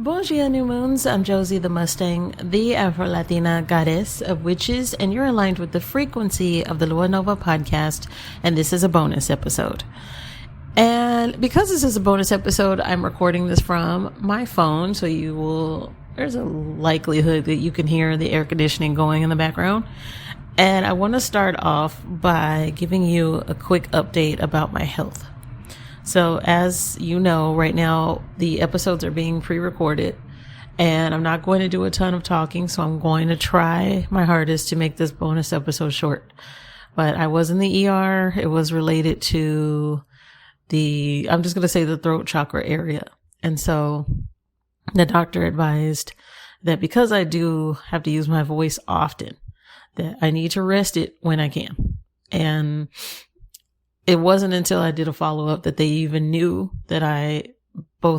Bonjour, new moons. I'm Josie the Mustang, the Afro-Latina goddess of witches, and you're aligned with the frequency of the Lua Nova podcast, and this is a bonus episode. And because this is a bonus episode, I'm recording this from my phone, so there's a likelihood that you can hear the air conditioning going in the background. And I want to start off by giving you a quick update about my health. So as you know, right now, the episodes are being pre-recorded and I'm not going to do a ton of talking. So I'm going to try my hardest to make this bonus episode short, but I was in the ER. It was related to I'm just going to say the throat chakra area. And so the doctor advised that because I do have to use my voice often, that I need to rest it when I can. And it wasn't until I did a follow-up that they even knew that I am a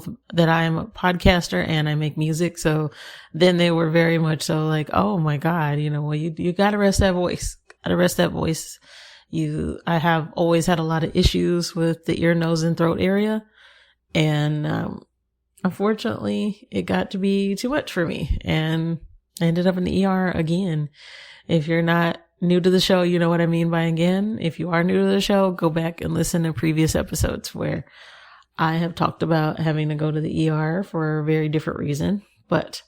podcaster and I make music. So then they were very much so like, oh my God, you gotta rest that voice. I have always had a lot of issues with the ear, nose, and throat area. And, unfortunately it got to be too much for me and I ended up in the ER again. If you're not new to the show, you know what I mean by again. If you are new to the show, go back and listen to previous episodes where I have talked about having to go to the ER for a very different reason. But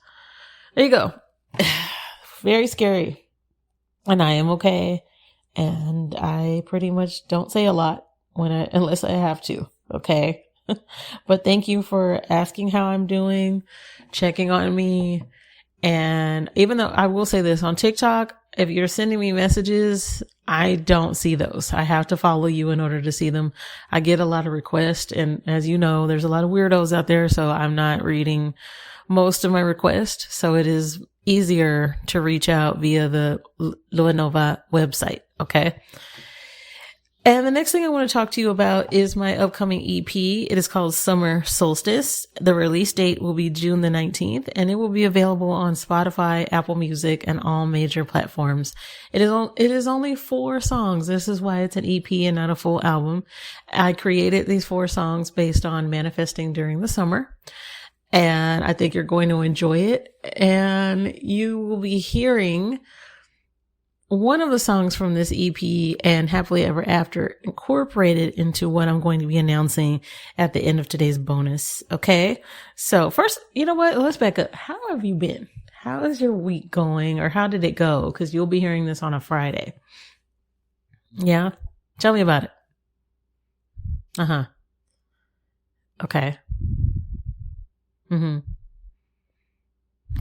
there you go. Very scary. And I am okay. And I pretty much don't say a lot unless I have to. Okay. But thank you for asking how I'm doing, checking on me. And even though I will say this on TikTok, if you're sending me messages, I don't see those. I have to follow you in order to see them. I get a lot of requests. And as you know, there's a lot of weirdos out there. So I'm not reading most of my requests. So it is easier to reach out via the Lua Nova website. Okay. And the next thing I want to talk to you about is my upcoming EP. It is called Summer Solstice. The release date will be June the 19th, and it will be available on Spotify, Apple Music, and all major platforms. It is only 4 songs. This is why it's an EP and not a full album. I created these 4 songs based on manifesting during the summer, and I think you're going to enjoy it. And you will be hearing one of the songs from this EP and Happily Ever After incorporated into what I'm going to be announcing at the end of today's bonus. Okay. So first, you know what? Let's back up. How have you been? How is your week going, or how did it go? Cause you'll be hearing this on a Friday. Yeah. Tell me about it. Uh-huh. Okay.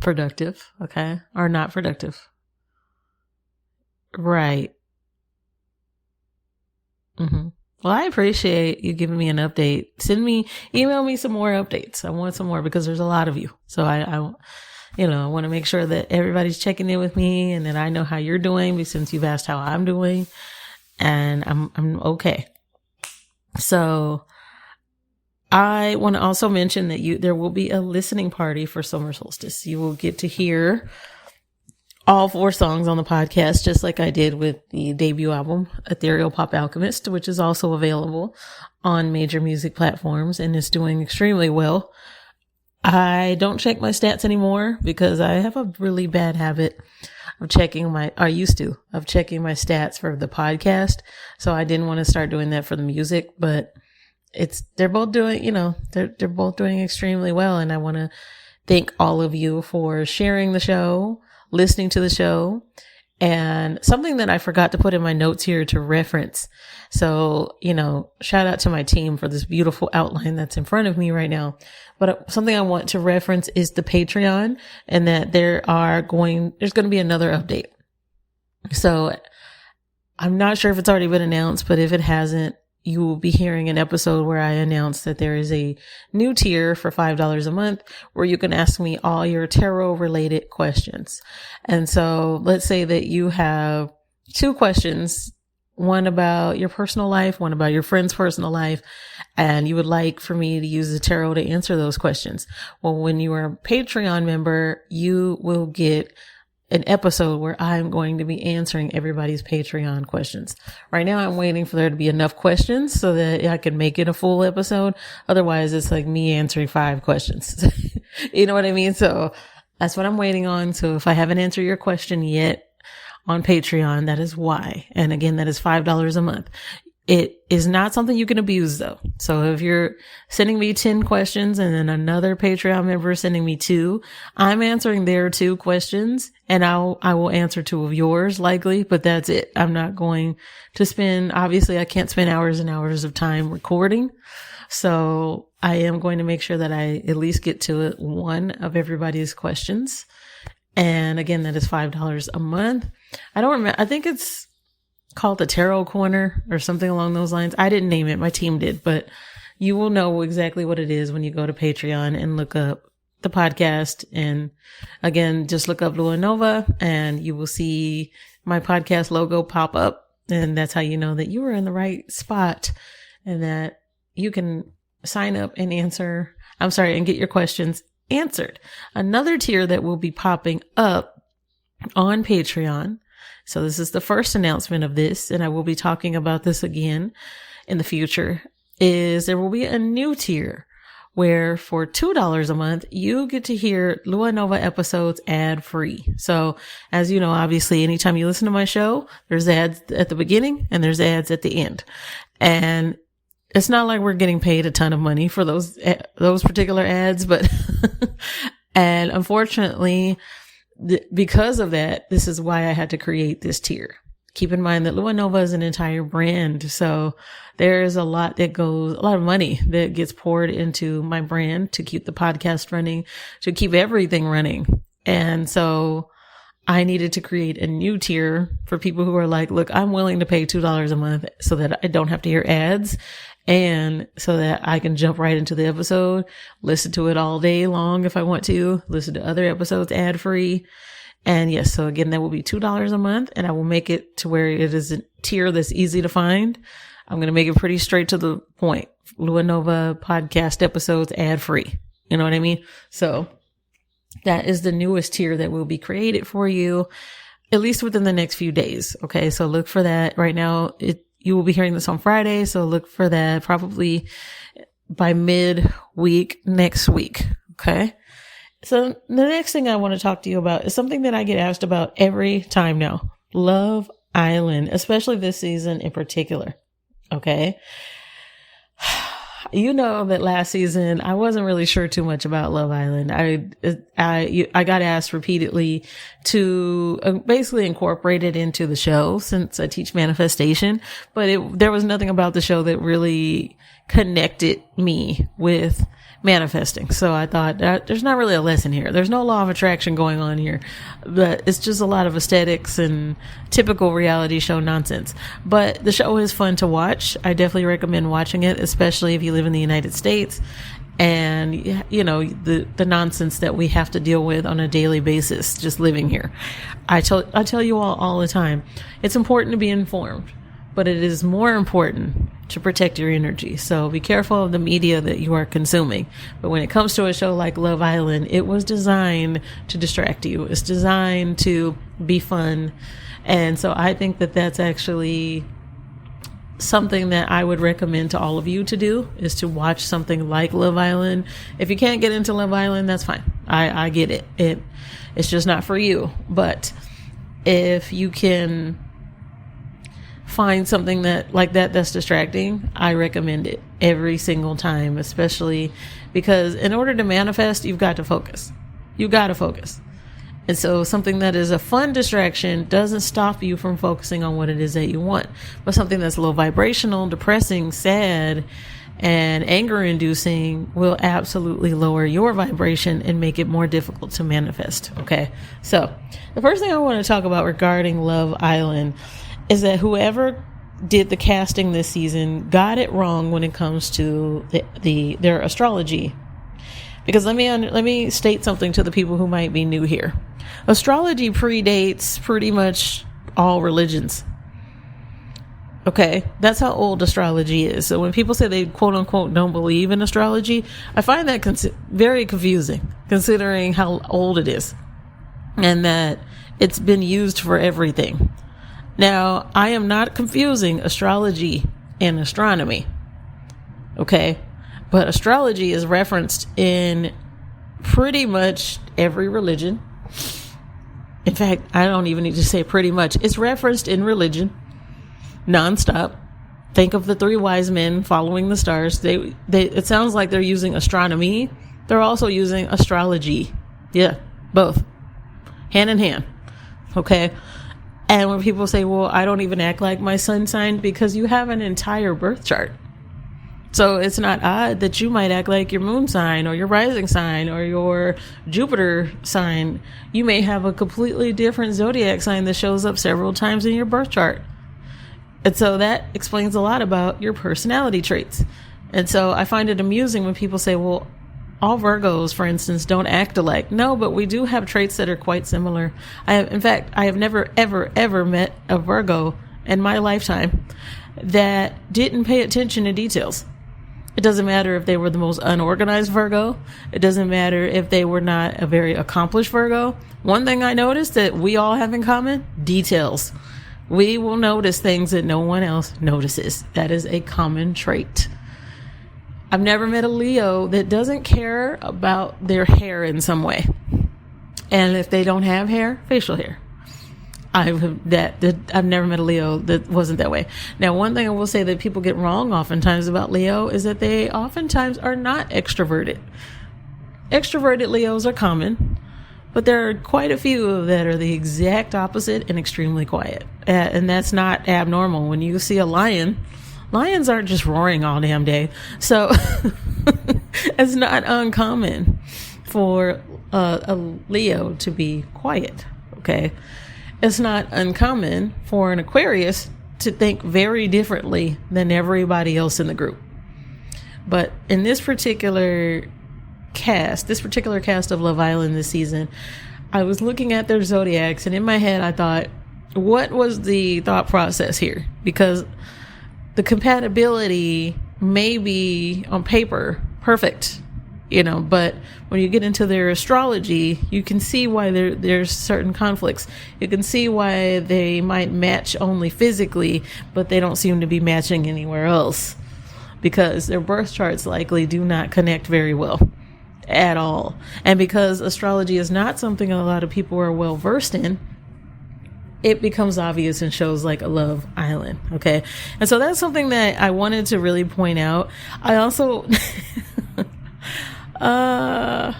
Productive. Okay. Or not productive. Right. Well, I appreciate you giving me an update. Email me some more updates. I want some more because there's a lot of you. So I want to make sure that everybody's checking in with me and that I know how you're doing since you've asked how I'm doing, and I'm okay. So I want to also mention that there will be a listening party for Summer Solstice. You will get to hear all 4 songs on the podcast, just like I did with the debut album, Ethereal Pop Alchemist, which is also available on major music platforms and is doing extremely well. I don't check my stats anymore because I have a really bad habit of checking my stats for the podcast. So I didn't want to start doing that for the music, but they're both doing, they're both doing extremely well. And I want to thank all of you for sharing the show, listening to the show, and something that I forgot to put in my notes here to reference. So, shout out to my team for this beautiful outline that's in front of me right now. But something I want to reference is the Patreon, and that there's going to be another update. So I'm not sure if it's already been announced, but if it hasn't, you will be hearing an episode where I announce that there is a new tier for $5 a month where you can ask me all your tarot related questions. And so let's say that you have 2 questions, one about your personal life, one about your friend's personal life, and you would like for me to use the tarot to answer those questions. Well, when you are a Patreon member, you will get an episode where I'm going to be answering everybody's Patreon questions. Right now, I'm waiting for there to be enough questions so that I can make it a full episode. Otherwise, it's like me answering 5 questions. You know what I mean? So that's what I'm waiting on. So if I haven't answered your question yet on Patreon, that is why. And again, that is $5 a month. It is not something you can abuse though. So if you're sending me 10 questions and then another Patreon member is sending me 2, I'm answering their 2 questions and I will answer 2 of yours likely, but that's it. I'm not going to obviously I can't spend hours and hours of time recording. So I am going to make sure that I at least get to one of everybody's questions. And again, that is $5 a month. I don't remember. I think it's called the Tarot Corner or something along those lines. I didn't name it. My team did, but you will know exactly what it is when you go to Patreon and look up the podcast. And again, just look up Lua Nova and you will see my podcast logo pop up. And that's how you know that you are in the right spot and that you can sign up and and get your questions answered. Another tier that will be popping up on Patreon. So this is the first announcement of this, and I will be talking about this again in the future, is there will be a new tier where for $2 a month, you get to hear Lua Nova episodes ad free. So as you know, obviously, anytime you listen to my show, there's ads at the beginning and there's ads at the end. And it's not like we're getting paid a ton of money for those particular ads, but, and unfortunately, because of that, this is why I had to create this tier. Keep in mind that Lua Nova is an entire brand. So there's a lot of money that gets poured into my brand to keep the podcast running, to keep everything running. And so I needed to create a new tier for people who are like, look, I'm willing to pay $2 a month so that I don't have to hear ads and so that I can jump right into the episode, listen to it all day long if I want to, listen to other episodes ad free. And yes, so again, that will be $2 a month and I will make it to where it is a tier that's easy to find. I'm going to make it pretty straight to the point. Lua Nova podcast episodes ad free. You know what I mean? So that is the newest tier that will be created for you, at least within the next few days. Okay. So look for that right now. You will be hearing this on Friday. So look for that probably by mid-week next week. Okay. So the next thing I want to talk to you about is something that I get asked about every time now. Love Island, especially this season in particular. Okay. You know that last season, I wasn't really sure too much about Love Island. I got asked repeatedly to basically incorporate it into the show since I teach manifestation, but there was nothing about the show that really connected me with manifesting. So I thought there's not really a lesson here. There's no law of attraction going on here, but it's just a lot of aesthetics and typical reality show nonsense. But the show is fun to watch. I definitely recommend watching it, especially if you live in the United States and, you know, the nonsense that we have to deal with on a daily basis, just living here. I tell you all the time, it's important to be informed, but it is more important to protect your energy. So be careful of the media that you are consuming. But when it comes to a show like Love Island, it was designed to distract you. It's designed to be fun. And so I think that that's actually something that I would recommend to all of you to do, is to watch something like Love Island. If you can't get into Love Island, that's fine. I get it. It's just not for you. But if you can find something that's distracting, I recommend it every single time, especially because in order to manifest, you've got to focus. And so something that is a fun distraction doesn't stop you from focusing on what it is that you want. But something that's low vibrational, depressing, sad, and anger inducing will absolutely lower your vibration and make it more difficult to manifest. Okay. So the first thing I want to talk about regarding Love Island is that whoever did the casting this season got it wrong when it comes to their astrology. Because let me state something to the people who might be new here. Astrology predates pretty much all religions. Okay, that's how old astrology is. So when people say they quote unquote don't believe in astrology, I find that very confusing, considering how old it is and that it's been used for everything. Now, I am not confusing astrology and astronomy. Okay, but astrology is referenced in pretty much every religion. In fact, I don't even need to say pretty much. It's referenced in religion nonstop. Think of the 3 wise men following the stars. It sounds like they're using astronomy. They're also using astrology. Yeah, both. Hand in hand. Okay. And when people say, well, I don't even act like my sun sign, because you have an entire birth chart. So it's not odd that you might act like your moon sign or your rising sign or your Jupiter sign. You may have a completely different zodiac sign that shows up several times in your birth chart. And so that explains a lot about your personality traits. And so I find it amusing when people say, well, all Virgos, for instance, don't act alike. No, but we do have traits that are quite similar. I have never, ever, ever met a Virgo in my lifetime that didn't pay attention to details. It doesn't matter if they were the most unorganized Virgo. It doesn't matter if they were not a very accomplished Virgo. One thing I noticed that we all have in common: details. We will notice things that no one else notices. That is a common trait. I've never met a Leo that doesn't care about their hair in some way. And if they don't have hair, facial hair. I've never met a Leo that wasn't that way. Now, one thing I will say that people get wrong oftentimes about Leo is that they oftentimes are not extroverted. Extroverted Leos are common, but there are quite a few that are the exact opposite and extremely quiet. And that's not abnormal. When you see a lion, lions aren't just roaring all damn day. So it's not uncommon for a Leo to be quiet. Okay. It's not uncommon for an Aquarius to think very differently than everybody else in the group. But in this particular cast of Love Island this season, I was looking at their zodiacs, and in my head I thought, what was the thought process here? Because the compatibility may be on paper perfect, but when you get into their astrology, you can see why there's certain conflicts. You can see why they might match only physically, but they don't seem to be matching anywhere else, because their birth charts likely do not connect very well at all. And because astrology is not something a lot of people are well versed in, it becomes obvious in shows like Love Island. Okay. And so that's something that I wanted to really point out. I also I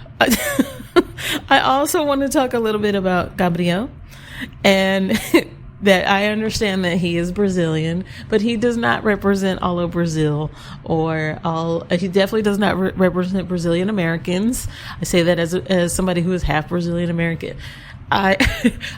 also want to talk a little bit about Gabriel, and that I understand that he is Brazilian, but he does not represent all of Brazil, he definitely does not represent Brazilian Americans. I say that as somebody who is half Brazilian American. I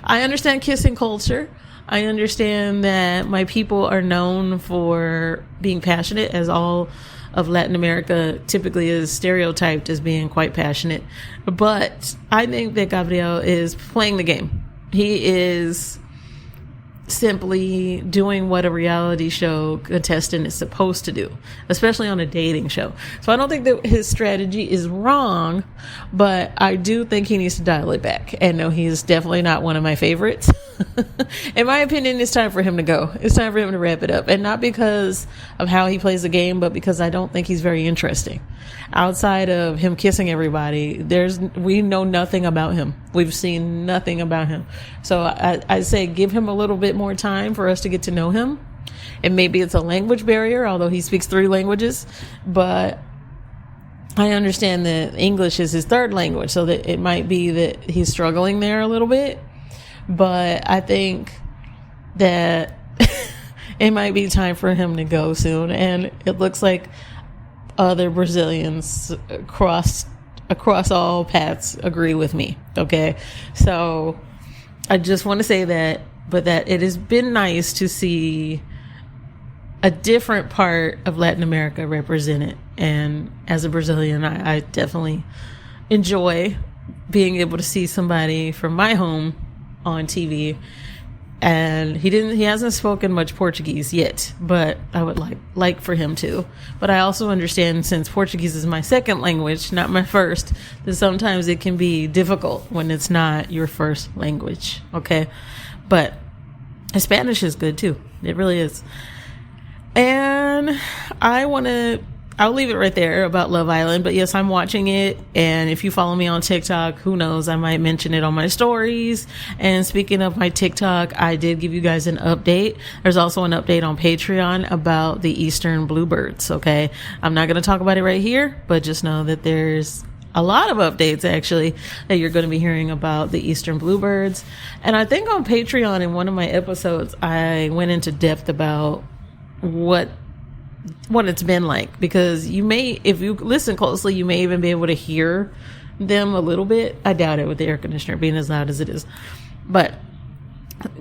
understand kissing culture. I understand that my people are known for being passionate, as all of Latin America typically is stereotyped as being quite passionate. But I think that Gabriel is playing the game. He is simply doing what a reality show contestant is supposed to do, especially on a dating show. So I don't think that his strategy is wrong, but I do think he needs to dial it back. And no, he's definitely not one of my favorites. In my opinion, it's time for him to go. It's time for him to wrap it up. And not because of how he plays the game, but because I don't think he's very interesting. Outside of him kissing everybody, we know nothing about him. We've seen nothing about him. So I say give him a little bit more time for us to get to know him. And maybe it's a language barrier, although he speaks 3 languages. But I understand that English is his 3rd language, so that it might be that he's struggling there a little bit. But I think that it might be time for him to go soon. And it looks like other Brazilians across all paths agree with me. Okay. So I just want to say that, but that it has been nice to see a different part of Latin America represented. And as a Brazilian, I definitely enjoy being able to see somebody from my home on TV. And he hasn't spoken much Portuguese yet, but I would like for him to. But I also understand, since Portuguese is my 2nd language, not my 1st, that sometimes it can be difficult when it's not your 1st language. Okay. But Spanish is good too. It really is. And I want to I'll leave it right there about Love Island. But yes, I'm watching it. And if you follow me on TikTok, who knows, I might mention it on my stories. And speaking of my TikTok, I did give you guys an update. There's also an update on Patreon about the Eastern Bluebirds. Okay. I'm not going to talk about it right here, but just know that there's a lot of updates actually that you're going to be hearing about the Eastern Bluebirds. And I think on Patreon in one of my episodes, I went into depth about what it's been like, because you may, if you listen closely, you may even be able to hear them a little bit. I doubt it with the air conditioner being as loud as it is. But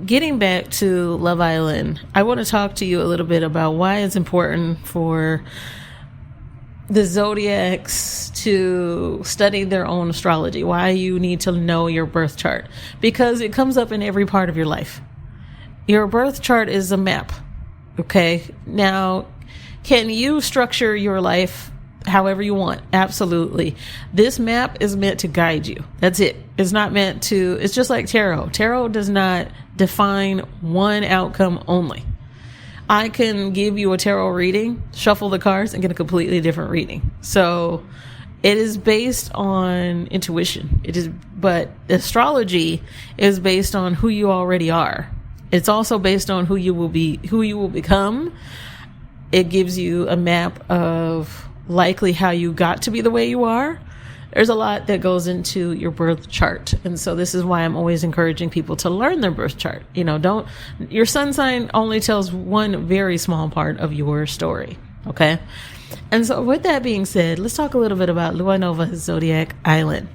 getting back to Love Island, I want to talk to you a little bit about why it's important for the zodiacs to study their own astrology, why you need to know your birth chart, because it comes up in every part of your life. Your birth chart is a map. Okay. Now, can you structure your life however you want? Absolutely. This map is meant to guide you. That's it. It's not meant to, it's just like tarot. Tarot does not define one outcome only. I can give you a tarot reading, shuffle the cards, and get a completely different reading. So it is based on intuition. But astrology is based on who you already are. It's also based on who you will become. It gives you a map of likely how you got to be the way you are. There's a lot that goes into your birth chart. And so this is why I'm always encouraging people to learn their birth chart. Your sun sign only tells one very small part of your story. Okay. And so with that being said, let's talk a little bit about Lua Nova Zodiac Island.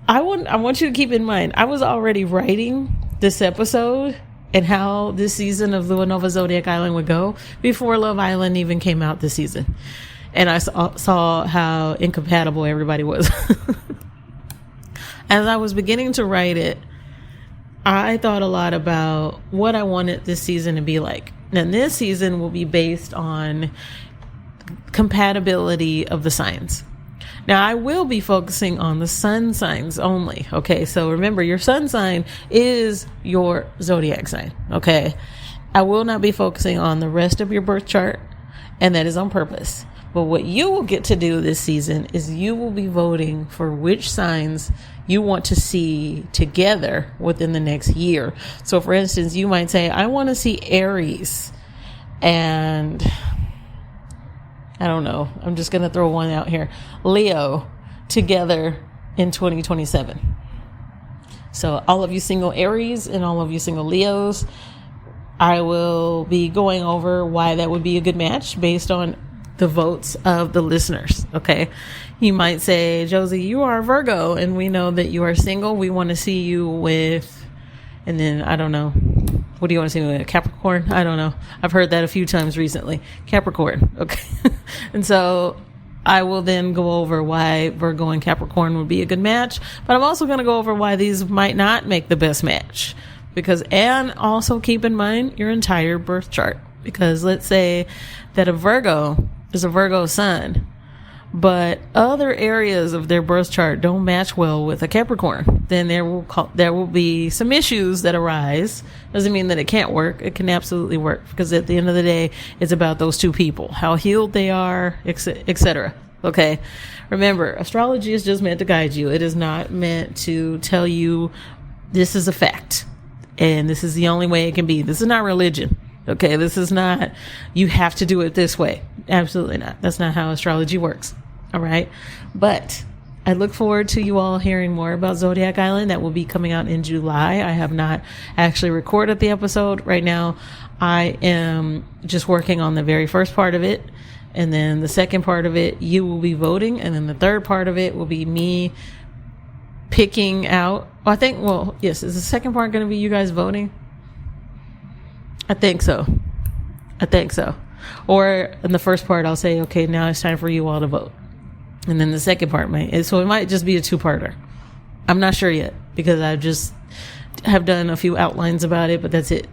I want you to keep in mind, I was already writing this episode and how this season of Lua Nova Zodiac Island would go before Love Island even came out this season. And I saw how incompatible everybody was. As I was beginning to write it, I thought a lot about what I wanted this season to be like. And this season will be based on compatibility of the signs. Now, I will be focusing on the sun signs only. Okay, so remember, your sun sign is your zodiac sign. Okay, I will not be focusing on the rest of your birth chart, and that is on purpose. But what you will get to do this season is you will be voting for which signs you want to see together within the next year. So, for instance, you might say, I want to see Aries and I don't know, I'm just going to throw one out here, Leo together in 2027. So all of you single Aries and all of you single Leos, I will be going over why that would be a good match based on the votes of the listeners. Okay. You might say, Josie, you are a Virgo and we know that you are single. We want to see you with, and then I don't know. What do you want to see with Capricorn? I don't know. I've heard that a few times recently. Capricorn. Okay. And so I will then go over why Virgo and Capricorn would be a good match, but I'm also going to go over why these might not make the best match, and also keep in mind your entire birth chart, because let's say that a Virgo is a Virgo sun, but other areas of their birth chart don't match well with a Capricorn, then there will be some issues that arise. Doesn't mean that it can't work. It can absolutely work, because at the end of the day, it's about those two people, how healed they are, etc. Okay. Remember, astrology is just meant to guide you. It is not meant to tell you this is a fact and this is the only way it can be. This is not religion. Okay. This is not, you have to do it this way. Absolutely not. That's not how astrology works. All right. But I look forward to you all hearing more about Zodiac Island. That will be coming out in July. I have not actually recorded the episode right now. I am just working on the very first part of it. And then the second part of it, you will be voting. And then the third part of it will be me picking out. Yes, is the second part going to be you guys voting? I think so. Or in the first part, I'll say, okay, now it's time for you all to vote. And then the second part so it might just be a two-parter. I'm not sure yet, because I just have done a few outlines about it, but that's it.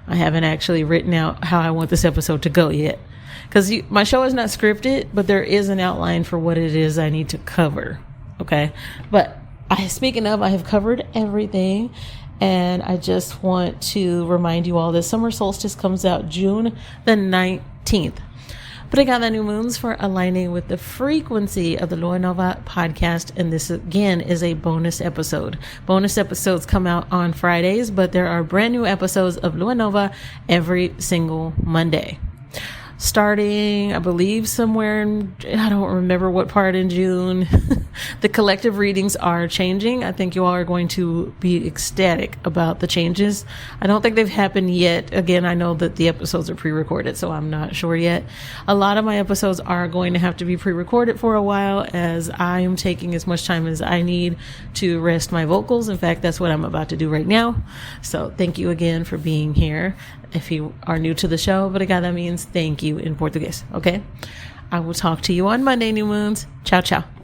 I haven't actually written out how I want this episode to go yet, because my show is not scripted, but there is an outline for what it is I need to cover. Okay. But speaking of, I have covered everything, and I just want to remind you all that Summer Solstice comes out June the 19th. Obrigada, new moons, for aligning with the frequency of the Lua Nova podcast. And this, again, is a bonus episode. Bonus episodes come out on Fridays, but there are brand new episodes of Lua Nova every single Monday. Starting, I believe, somewhere in, I don't remember what part in June, the collective readings are changing. I think you all are going to be ecstatic about the changes. I don't think they've happened yet. Again, I know that the episodes are pre-recorded, so I'm not sure yet. A lot of my episodes are going to have to be pre-recorded for a while, as I am taking as much time as I need to rest my vocals. In fact, that's what I'm about to do right now. So thank you again for being here. If you are new to the show, obrigada means thank you in Portuguese. Okay. I will talk to you on Monday, new moons. Ciao, ciao.